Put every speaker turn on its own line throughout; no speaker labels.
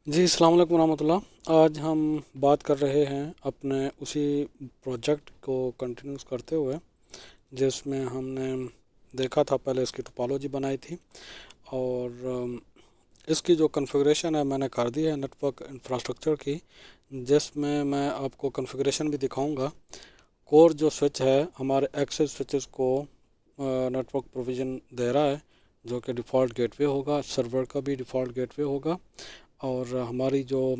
जी, अस्सलाम वालेकुम रहमतुल्लाह। आज हम बात कर रहे हैं अपने उसी प्रोजेक्ट को कंटिन्यूस करते हुए, जिसमें हमने देखा था पहले इसकी टोपोलॉजी बनाई थी। और इसकी जो कॉन्फ़िगरेशन है मैंने कर दी है नेटवर्क इंफ्रास्ट्रक्चर की, जिसमें मैं आपको कॉन्फ़िगरेशन भी दिखाऊंगा। कोर जो स्विच है हमारे एक्सेस स्विचेस को नेटवर्क प्रोविज़न दे रहा है, जो कि डिफ़ॉल्ट गेटवे होगा, सर्वर का भी डिफ़ॉल्ट गेटवे होगा। और हमारी जो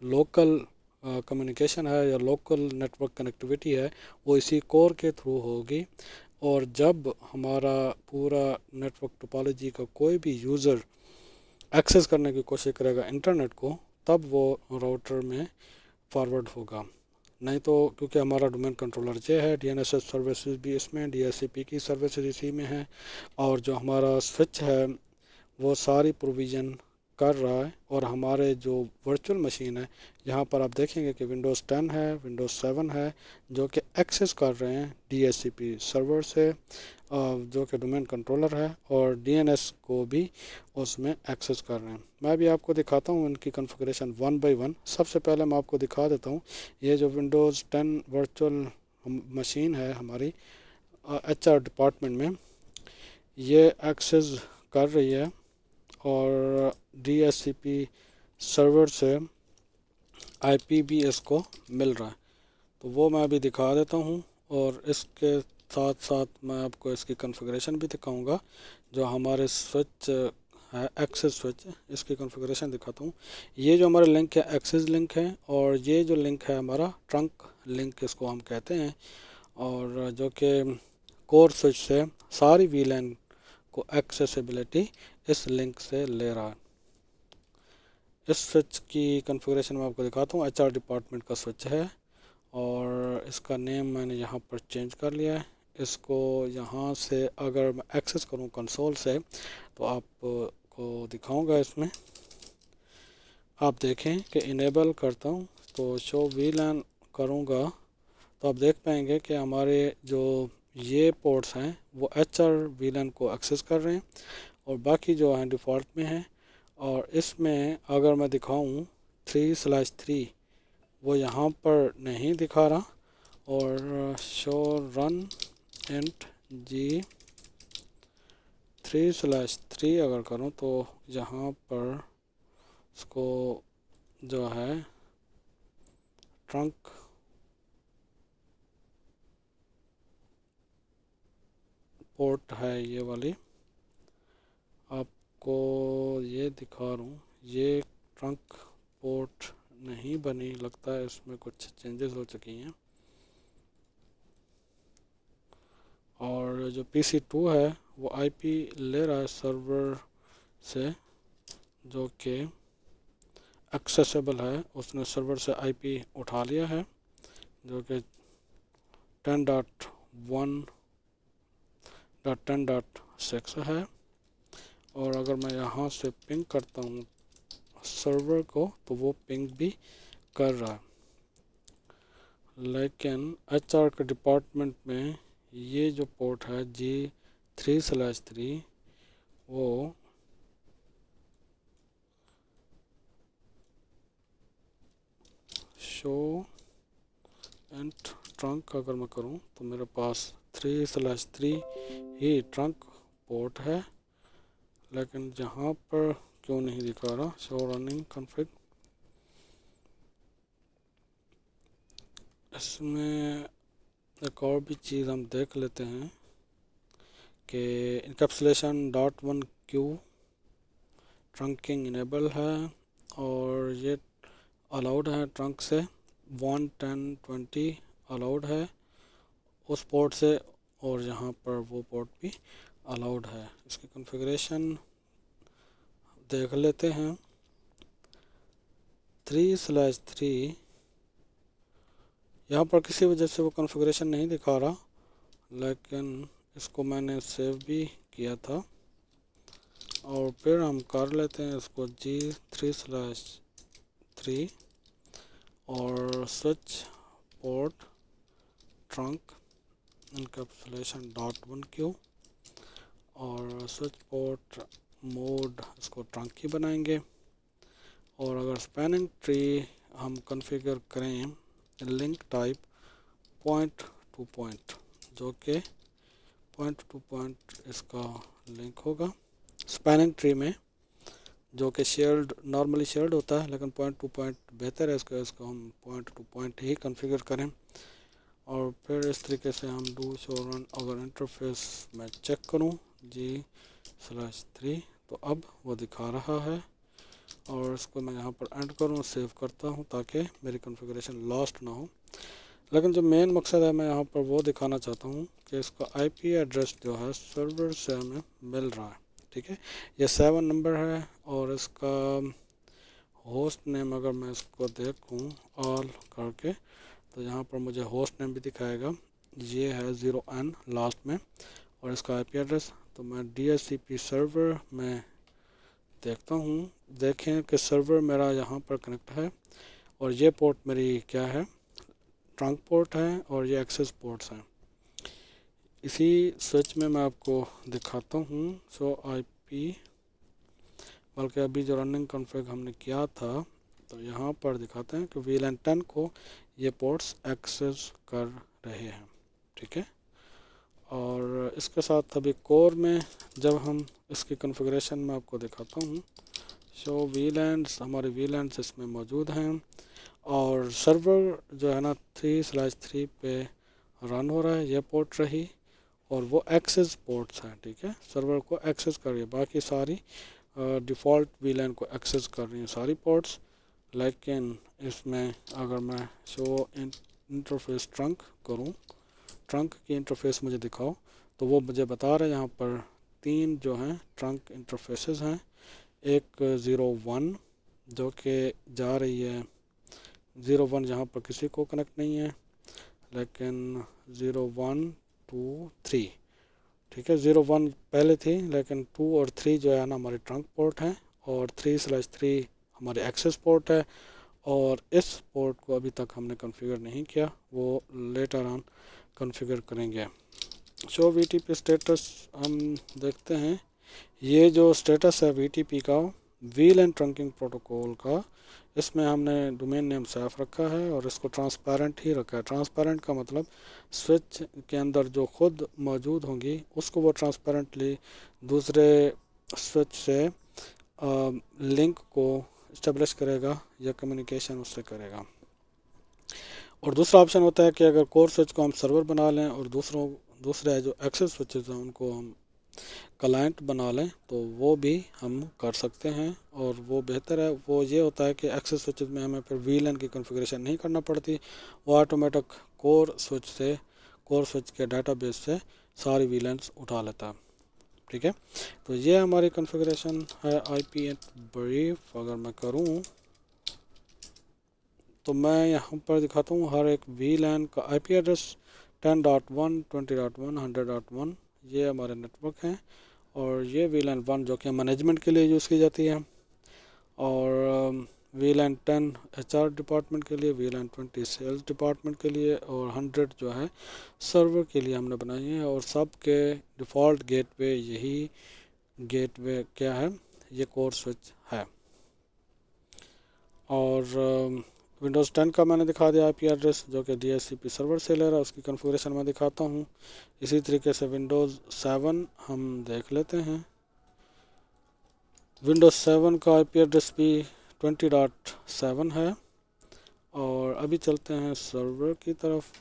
लोकल कम्युनिकेशन है या लोकल नेटवर्क कनेक्टिविटी है वो इसी कोर के थ्रू होगी। और जब हमारा पूरा नेटवर्क टोपोलॉजी का कोई भी यूज़र एक्सेस करने की कोशिश करेगा इंटरनेट को, तब वो राउटर में फॉरवर्ड होगा। नहीं तो क्योंकि हमारा डोमेन कंट्रोलर जे है, डीएनएसएस सर्विसेज भी इसमें, डीएचसीपी की सर्विसेज इसी में है। और जो हमारा स्विच है वो सारी प्रोविज़न कर रहा है। और हमारे जो वर्चुअल मशीन है, यहाँ पर आप देखेंगे कि विंडोज़ 10 है, विंडोज़ 7 है, जो कि एक्सेस कर रहे हैं डीएचसीपी सर्वर से, जो कि डोमेन कंट्रोलर है, और डीएनएस को भी उसमें एक्सेस कर रहे हैं। मैं भी आपको दिखाता हूँ इनकी कॉन्फ़िगरेशन वन बाय वन। सबसे पहले मैं आपको दिखा देता हूँ ये जो विंडोज़ 10 वर्चुअल मशीन है हमारी एचआर डिपार्टमेंट में, ये एक्सेस कर रही है और डीएचसीपी सर्वर से आईपी भी इसको मिल रहा है। तो वो मैं अभी दिखा देता हूँ। और इसके साथ साथ मैं आपको इसकी कॉन्फ़िगरेशन भी दिखाऊंगा। जो हमारे स्विच है एक्सेस स्विच, इसकी कॉन्फ़िगरेशन दिखाता हूँ। ये जो हमारा लिंक है एक्सेस लिंक है, और ये जो लिंक है हमारा ट्रंक लिंक इसको हम कहते हैं। और जो कि कोर स्विच से सारी वीलैन को एक्सेसिबिलिटी इस लिंक से ले रहा है। इस स्विच की कॉन्फ़िगरेशन मैं आपको दिखाता हूँ। एचआर डिपार्टमेंट का स्विच है और इसका नेम मैंने यहाँ पर चेंज कर लिया है। इसको यहाँ से अगर मैं एक्सेस करूँ कंसोल से तो आपको दिखाऊंगा। इसमें आप देखें कि इनेबल करता हूँ तो शो वीलैन करूँगा, तो आप देख पाएंगे कि हमारे जो ये पोर्ट्स हैं वो एचआर वीलैन को एक्सेस कर रहे हैं, और बाकी जो हैं डिफ़ॉल्ट में हैं। और इसमें अगर मैं दिखाऊं 3/3, वो यहाँ पर नहीं दिखा रहा। और शो रन इंट जी 3/3 अगर करूँ तो यहाँ पर इसको जो है ट्रंक पोर्ट है ये वाली, आपको ये दिखा रहा हूँ। ये ट्रंक पोर्ट नहीं बनी, लगता है इसमें कुछ चेंजेस हो चुकी हैं। और जो PC2 है वो आईपी ले रहा है सर्वर से, जो कि एक्सेसिबल है। उसने सर्वर से आईपी उठा लिया है, जो कि 10.1.10.6 है। और अगर मैं यहाँ से पिंग करता हूँ सर्वर को तो वो पिंग भी कर रहा है। लेकिन एचआर के डिपार्टमेंट में ये जो पोर्ट है G3/3, वो शो एंड ट्रंक अगर मैं करूं तो मेरे पास 3/3 ही ट्रंक पोर्ट है। लेकिन जहाँ पर क्यों नहीं दिखा रहा शो रनिंग कॉन्फ़िग। इसमें एक और भी चीज़ हम देख लेते हैं कि इनकैप्सुलेशन .1q ट्रंकिंग इनेबल है, और ये अलाउड है ट्रंक से। 11020 अलाउड है उस पोर्ट से, और यहाँ पर वो पोर्ट भी अलाउड है। इसकी कॉन्फ़िगरेशन देख लेते हैं। 3/3 यहाँ पर किसी वजह से वो कॉन्फ़िगरेशन नहीं दिखा रहा, लेकिन इसको मैंने सेव भी किया था। और फिर हम कर लेते हैं इसको G3/3 और switch port trunk encapsulation .1q, और स्विच पोर्ट मोड इसको ट्रंक ही बनाएंगे। اور اگر اسپیننگ ٹری ہم کنفیگر کریں link type point to point, جو کہ پوائنٹ ٹو پوائنٹ اس کا لنک ہوگا اسپیننگ ٹری میں، جو کہ شیئرڈ نارملی شیئرڈ ہوتا ہے، لیکن پوائنٹ ٹو پوائنٹ بہتر ہے، اس کو ہم پوائنٹ ٹو پوائنٹ ہی کنفیگر کریں۔ اور پھر اس طریقے سے ہم ڈو شو رن، اگر انٹرفیس میں چیک کروں G/3 تو اب وہ دکھا رہا ہے، اور اس کو میں یہاں پر اینڈ کروں، سیو کرتا ہوں تاکہ میری کنفیگریشن لاسٹ نہ ہو۔ لیکن جو مین مقصد ہے میں یہاں پر وہ دکھانا چاہتا ہوں کہ اس کا آئی پی ایڈریس جو ہے سرور سے ہمیں مل رہا ہے، ٹھیک ہے، یہ 7 نمبر ہے، اور اس کا ہوسٹ نیم اگر میں اس کو دیکھوں آل کر کے تو یہاں پر مجھے ہوسٹ نیم بھی دکھائے گا، یہ ہے 0N لاسٹ میں، اور اس کا آئی پی ایڈریس تو میں DHCP سرور میں دیکھتا ہوں، دیکھیں کہ سرور میرا یہاں پر کنیکٹ ہے، اور یہ پورٹ میری کیا ہے، ٹرنک پورٹ ہے، اور یہ ایکسیس پورٹس ہیں۔ اسی سوئچ میں آپ کو دکھاتا ہوں سو آئی پی، بلکہ ابھی جو رننگ کنفیگ ہم نے کیا تھا تو یہاں پر دکھاتے ہیں کہ VLAN 10 کو یہ پورٹس ایکسیس کر رہے ہیں، ٹھیک ہے۔ اور اس کے ساتھ ابھی کور میں جب ہم اس کی کنفیگریشن میں آپ کو دکھاتا ہوں، شو VLANs، ہمارے VLANs اس میں موجود ہیں، اور سرور جو ہے نا 3/3 پہ رن ہو رہا ہے، یہ پورٹ رہی، اور وہ ایکسیس پورٹس ہیں، ٹھیک ہے، سرور کو ایکسیس کر رہی ہے، باقی ساری ڈیفالٹ VLAN کو ایکسیس کر رہی ہیں ساری پورٹس۔ لیکن اس میں اگر میں شو انٹرفیس ٹرنک کروں، ٹرنک کی انٹرفیس مجھے دکھاؤ، تو وہ مجھے بتا رہے ہیں یہاں پر 3 جو ہیں ٹرنک انٹرفیسز ہیں، ایک 0-1 جو کہ جا رہی ہے 0-1 یہاں پر کسی کو کنیکٹ نہیں ہے، لیکن 0-1-2-3 ٹھیک ہے، 0-1 پہلے تھی، لیکن 2 اور 3 جو ہے نا ہمارے ٹرنک پورٹ ہیں، اور 3/3 ہمارے ایکسیس پورٹ ہے، اور اس پورٹ کو ابھی تک ہم نے کنفیگر نہیں کیا، وہ لیٹر آن کنفیگر کریں گے۔ شو VTP اسٹیٹس ہم دیکھتے ہیں، یہ جو اسٹیٹس ہے VTP کا VLAN ٹرنکنگ پروٹوکول کا، اس میں ہم نے ڈومین نیم صاف رکھا ہے، اور اس کو ٹرانسپیرنٹ ہی رکھا ہے۔ ٹرانسپیرنٹ کا مطلب سوئچ کے اندر جو خود موجود ہوں گی اس کو وہ ٹرانسپیرنٹلی دوسرے سوئچ سے لنک کو اسٹیبلش کرے گا یا کمیونیکیشن اس سے کرے گا۔ اور دوسرا آپشن ہوتا ہے کہ اگر کور سوئچ کو ہم سرور بنا لیں اور دوسرے جو ایکسیس سوئچز ہیں ان کو ہم کلائنٹ بنا لیں تو وہ بھی ہم کر سکتے ہیں، اور وہ بہتر ہے۔ وہ یہ ہوتا ہے کہ ایکسیس سوئچز میں ہمیں پھر VLAN کی کنفیگریشن نہیں کرنا پڑتی، وہ آٹومیٹک کور سوئچ کے ڈیٹا بیس سے ساری VLANs اٹھا لیتا ہے، ٹھیک ہے۔ تو یہ ہماری کنفیگریشن ہے آئی پی بریف۔ اگر میں کروں تو میں یہاں پر دکھاتا ہوں ہر ایک VLAN کا آئی پی ایڈریس 10.1 20.1 100.1، یہ ہمارے نیٹ ورک ہیں، اور یہ VLAN 1 جو کہ مینجمنٹ کے لیے یوز کی جاتی ہے، اور VLAN 10 HR ڈپارٹمنٹ کے لیے، VLAN 20 سیلز ڈپارٹمنٹ کے لیے، اور 100 جو ہے سرور کے لیے ہم نے بنائی ہے، اور سب کے ڈیفالٹ گیٹ وے یہی گیٹ وے کیا ہے، یہ کور سوئچ ہے۔ اور ونڈوز 10 کا میں نے دکھا دیا آئی پی ایڈریس جو کہ DHCP سرور سے لے رہا ہے، اس کی کنفیگریشن میں دکھاتا ہوں۔ اسی طریقے سے ونڈوز 7 ہم دیکھ لیتے ہیں، ونڈوز 7 کا آئی پی ایڈریس بھی 20.7 ہے، اور ابھی چلتے ہیں سرور کی طرف۔